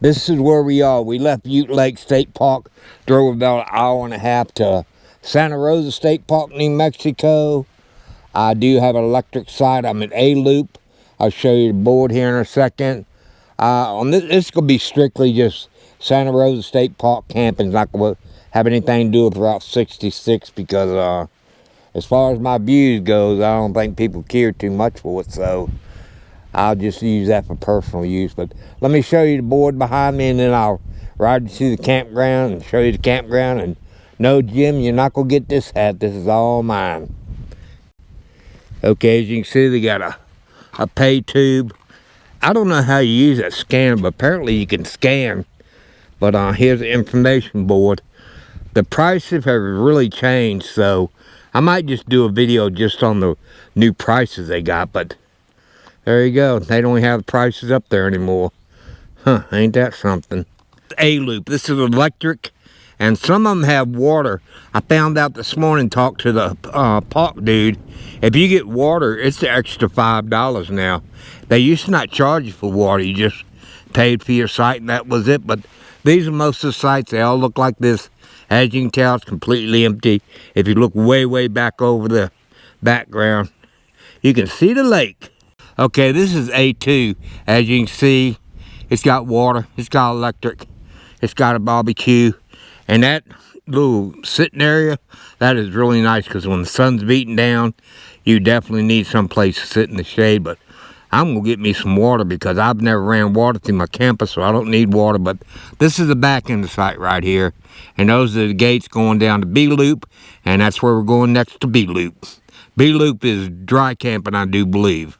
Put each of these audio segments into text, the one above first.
This is where we are. We left Ute Lake State Park, drove about an hour and a half to Santa Rosa State Park, New Mexico. I do have an electric site. I'm at A-Loop. I'll show you the board here in a second. On this is going to be strictly just Santa Rosa State Park camping. It's not going to have anything to do with Route 66 because as far as my views goes, I don't think people care too much for it, so I'll just use that for personal use. But let me show you the board behind me, and then I'll ride you to the campground and show you the campground. And no, Jim, you're not going to get this hat. This is all mine. Okay, as you can see, they got a pay tube. I don't know how you use that scanner, but apparently you can scan. But here's the information board. The prices have really changed, so I might just do a video just on the new prices they got. But there you go. They don't have the prices up there anymore. Huh, ain't that something? A-Loop. This is electric, and some of them have water. I found out this morning, talked to the park dude. If you get water, it's the extra $5 now. They used to not charge you for water. You just paid for your site, and that was it. But these are most of the sites. They all look like this. As you can tell, it's completely empty. If you look way, way back over the background, you can see the lake. Okay, this is A2. As you can see, it's got water, it's got electric, it's got a barbecue, and that little sitting area, that is really nice because when the sun's beating down, you definitely need some place to sit in the shade. But I'm gonna get me some water because I've never ran water through my campus, so I don't need water. But this is the back end of the site right here, and those are the gates going down to B-Loop, and that's where we're going next to B-Loop. B-Loop is dry camping, I do believe.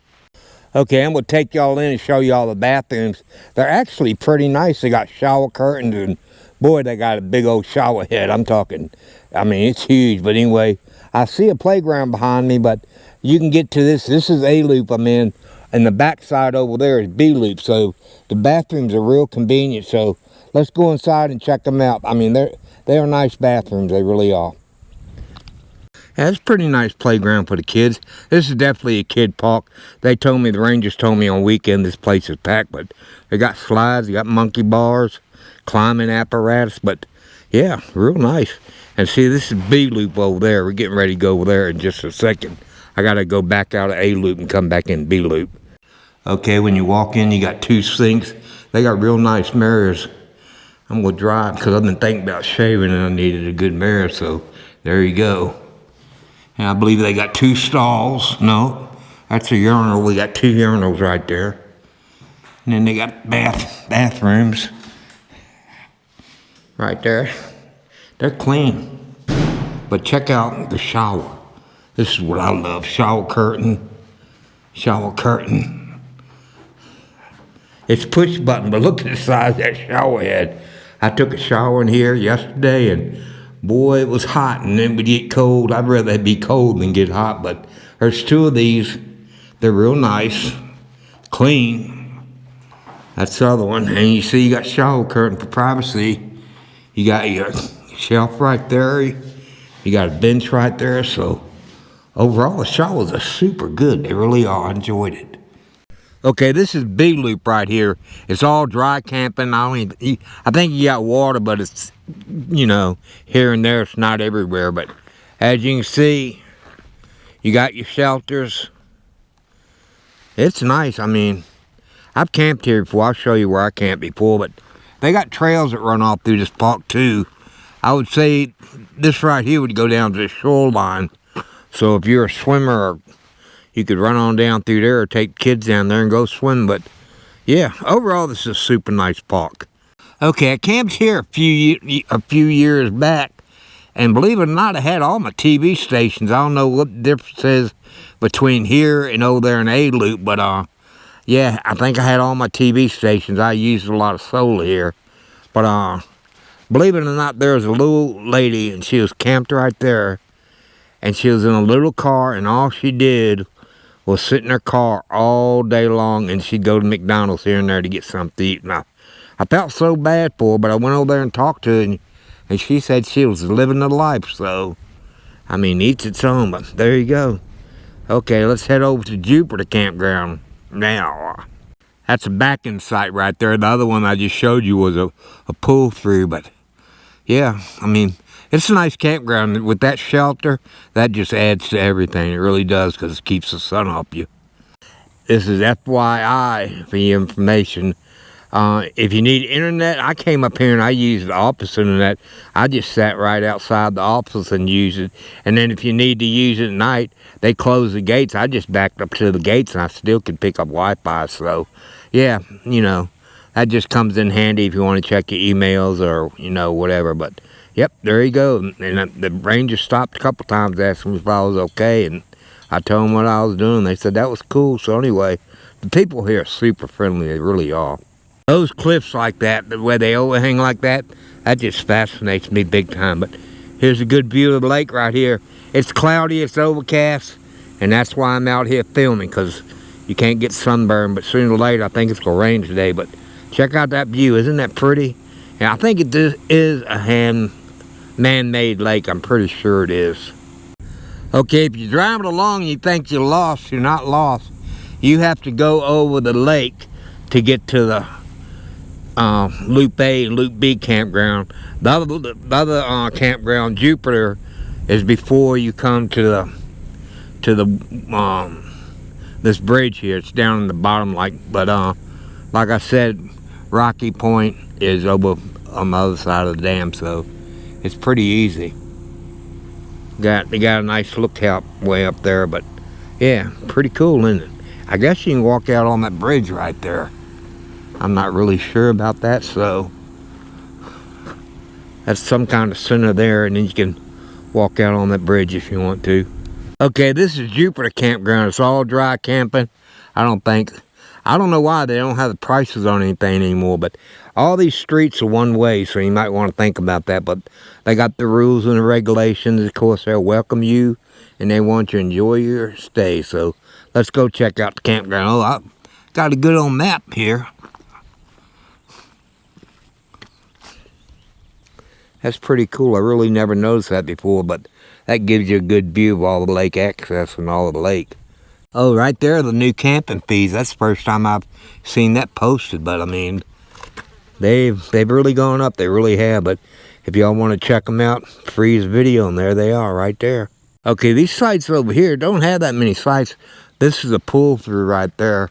Okay, I'm gonna take y'all in and show y'all the bathrooms. They're actually pretty nice. They got shower curtains, and boy, they got a big old shower head. I'm talking, I mean, it's huge. But anyway, I see a playground behind me, but you can get to this. This is A-Loop I'm in, and the back side over there is B-Loop. So the bathrooms are real convenient. So let's go inside and check them out. I mean, they're nice bathrooms. They really are. Yeah, it's a pretty nice playground for the kids. This is definitely a kid park. They told me, the Rangers told me on weekend this place is packed, but they got slides, they got monkey bars, climbing apparatus, but yeah, real nice. And see, this is B-Loop over there. We're getting ready to go over there in just a second. I gotta go back out of A-Loop and come back in B-Loop. Okay, when you walk in, you got two sinks. They got real nice mirrors. I'm gonna drive because I've been thinking about shaving and I needed a good mirror, so there you go. And I believe they got two stalls. No, that's a urinal. We got two urinals right there. And then they got bathrooms right there. They're clean. But check out the shower. This is what I love. Shower curtain. Shower curtain. It's push button, but look at the size of that shower head. I took a shower in here yesterday, and boy, it was hot, and then we get cold. I'd rather it be cold than get hot, but there's two of these. They're real nice, clean. That's the other one. And you see you got shower curtain for privacy. You got your shelf right there. You got a bench right there. So overall, the showers are super good. They really are. I enjoyed it. Okay, this is B-Loop right here. It's all dry camping. I think you got water, but it's, you know, here and there. It's not everywhere. But as you can see, you got your shelters. It's nice. I mean, I've camped here before. I'll show you where I camped before. But they got trails that run off through this park too. I would say this right here would go down to the shoreline. So if you're a swimmer, you could run on down through there or take kids down there and go swim. But yeah, overall, this is a super nice park. Okay, I camped here a few years back, and believe it or not, I had all my TV stations. I don't know what the difference is between here and over there in A-Loop, but yeah, I think I had all my TV stations. I used a lot of solar here. But believe it or not, there was a little lady, and she was camped right there, and she was in a little car, and all she did was sit in her car all day long, and she'd go to McDonald's here and there to get something to eat. And I felt so bad for her, but I went over there and talked to her, and she said she was living the life. So, I mean, each its own, but there you go. Okay, let's head over to Juniper Campground now. That's a back-in site right there. The other one I just showed you was a pull-through, but yeah, I mean, it's a nice campground. With that shelter, that just adds to everything. It really does, because it keeps the sun off you. This is FYI for your information. If you need internet, I came up here and I used the office internet. I just sat right outside the office and used it. And then if you need to use it at night, they close the gates. I just backed up to the gates and I still could pick up Wi-Fi. So, yeah, you know, that just comes in handy if you want to check your emails or, you know, whatever. But, yep, there you go. And the ranger stopped a couple times asking me if I was okay. And I told them what I was doing. They said that was cool. So, anyway, the people here are super friendly. They really are. Those cliffs like that, the way they overhang like that, that just fascinates me big time. But here's a good view of the lake right here. It's cloudy, it's overcast, and that's why I'm out here filming, because you can't get sunburned. But sooner or later, I think it's going to rain today. But check out that view. Isn't that pretty? And I think it is a man-made lake. I'm pretty sure it is. Okay, if you're driving along and you think you're lost, you're not lost. You have to go over the lake to get to the Loop A and Loop B campground. The other campground, Juniper, is before you come to the this bridge here. It's down in the bottom, like I said, Rocky Point is over on the other side of the dam, so it's pretty easy. They got a nice lookout way up there, but yeah, pretty cool, isn't it? I guess you can walk out on that bridge right there. I'm not really sure about that, so that's some kind of center there, and then you can walk out on that bridge if you want to. Okay, this is Juniper Campground. It's all dry camping. I don't know why they don't have the prices on anything anymore, but all these streets are one way, so you might want to think about that. But they got the rules and the regulations. Of course, they'll welcome you, and they want you to enjoy your stay. So let's go check out the campground. Oh, I got a good old map here. That's pretty cool. I really never noticed that before, but that gives you a good view of all the lake access and all of the lake. Oh, right there, the new camping fees. That's the first time I've seen that posted, but I mean, they've really gone up. They really have. But if y'all want to check them out, freeze video, and there they are right there. Okay, these sites over here don't have that many sites. This is a pull through right there.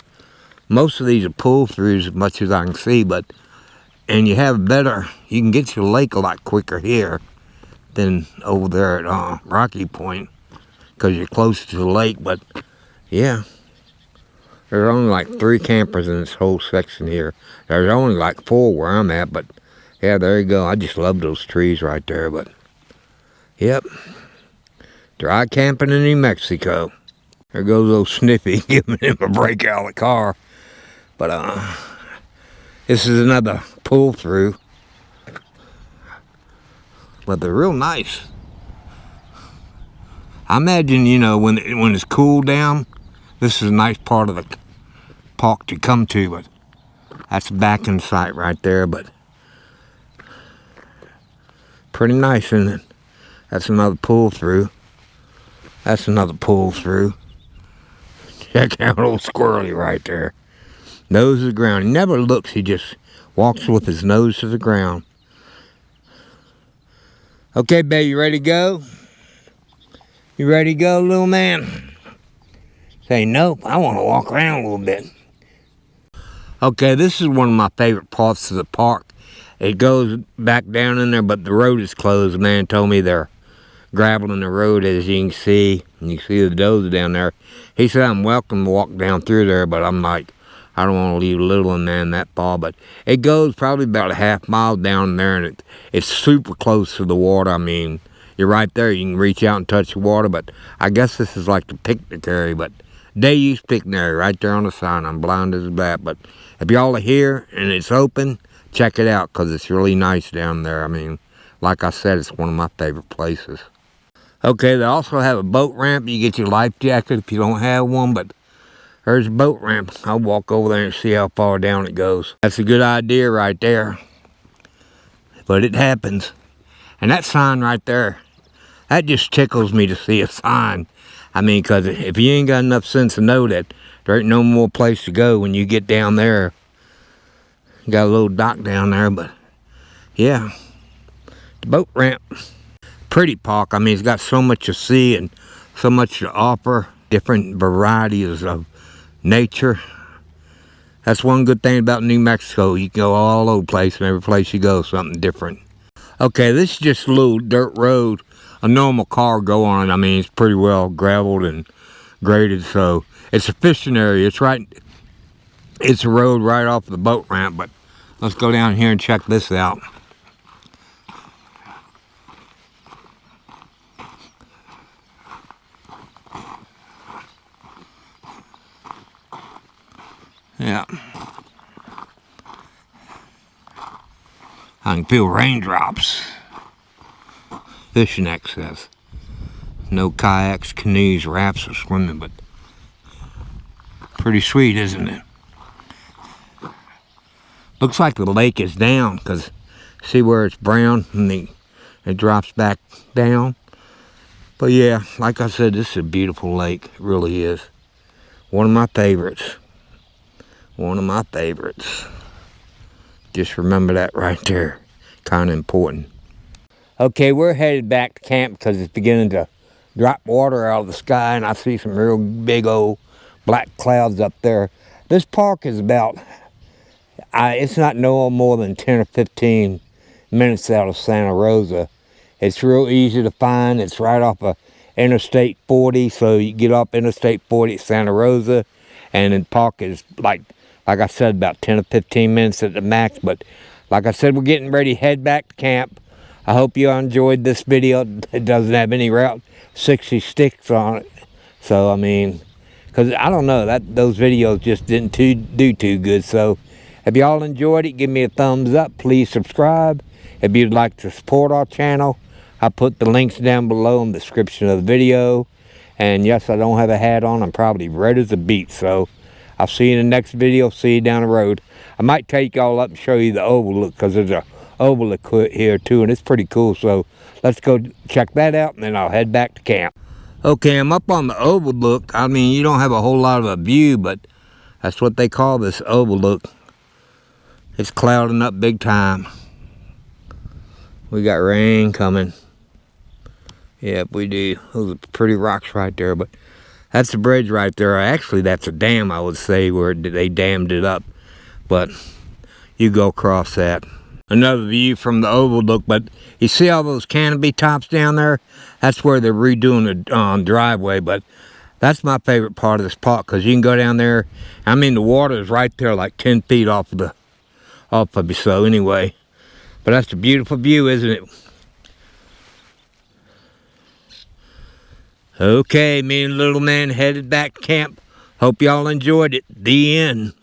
Most of these are pull throughs, as much as I can see, and you can get to the lake a lot quicker here than over there at Rocky Point, because you're closer to the lake. But yeah, there's only like 3 campers in this whole section here. There's only like 4 where I'm at, but yeah, there you go. I just love those trees right there. But yep, dry camping in New Mexico. There goes old Sniffy giving him a break out of the car. But this is another pull through, but they're real nice. I imagine, you know, when it's cooled down, this is a nice part of the park to come to. But that's a back-in site right there. But pretty nice, isn't it? That's another pull through. That's another pull through. Check out old Squirrely right there. Nose to the ground. He never looks. He just walks with his nose to the ground. Okay, babe, you ready to go? You ready to go, little man? Say, nope, I want to walk around a little bit. Okay, this is one of my favorite parts of the park. It goes back down in there, but the road is closed. The man told me they're graveling the road, as you can see. And you can see the dozer down there. He said I'm welcome to walk down through there, but I'm like, I don't want to leave a little man that far. But it goes probably about a half mile down there, and it's super close to the water. I mean, you're right there. You can reach out and touch the water, but I guess this is like the picnic area, but day use picnic area right there on the sign. I'm blind as a bat, but if y'all are here and it's open, check it out, because it's really nice down there. I mean, like I said, it's one of my favorite places. Okay, they also have a boat ramp. You get your life jacket if you don't have one, but there's a boat ramp. I'll walk over there and see how far down it goes. That's a good idea right there, but it happens. And that sign right there, that just tickles me to see a sign. I mean, because if you ain't got enough sense to know that There ain't no more place to go when you get down there. You got a little dock down there, but yeah, the boat ramp. Pretty park. I mean, it's got so much to see and so much to offer. Different varieties of nature. That's one good thing about New Mexico. You can go all over the place, and every place you go, something different. Okay, this is just a little dirt road. A normal car go on it. I mean, it's pretty well graveled and graded, so it's a fishing area. It's a road right off the boat ramp, but let's go down here and check this out. Yeah. I can feel raindrops. Fishing access. No kayaks, canoes, rafts, or swimming, but pretty sweet, isn't it? Looks like the lake is down, because see where it's brown and it drops back down. But yeah, like I said, this is a beautiful lake. It really is. One of my favorites. One of my favorites. Just remember that right there. Kind of important. Okay, we're headed back to camp because it's beginning to drop water out of the sky, and I see some real big old black clouds up there. This park is about, it's not no more than 10 or 15 minutes out of Santa Rosa. It's real easy to find. It's right off of Interstate 40, so you get off Interstate 40 at Santa Rosa, and the park is like I said, about 10 or 15 minutes at the max. But like I said, we're getting ready to head back to camp. I hope you enjoyed this video. It doesn't have any Route 66 on it, so I mean, because I don't know, those videos just didn't do too good. So if y'all enjoyed it, give me a thumbs up. Please subscribe. If you'd like to support our channel, I put the links down below in the description of the video. And yes, I don't have a hat on. I'm probably red as a beet. So I'll see you in the next video. See you down the road. I might take y'all up and show you the overlook, because there's a overlook here too, and it's pretty cool. So let's go check that out, and then I'll head back to camp. Okay, I'm up on the overlook. I mean, you don't have a whole lot of a view, but that's what they call this overlook. It's clouding up big time. We got rain coming. Yep, we do. Those are pretty rocks right there, but that's the bridge right there. Actually, that's a dam, I would say, where they dammed it up. But you go across that. Another view from the overlook, but you see all those canopy tops down there? That's where they're redoing the driveway, but that's my favorite part of this park, because you can go down there. I mean, the water is right there, like 10 feet off of you. So anyway, but that's a beautiful view, isn't it? Okay, me and little man headed back to camp. Hope y'all enjoyed it. The end.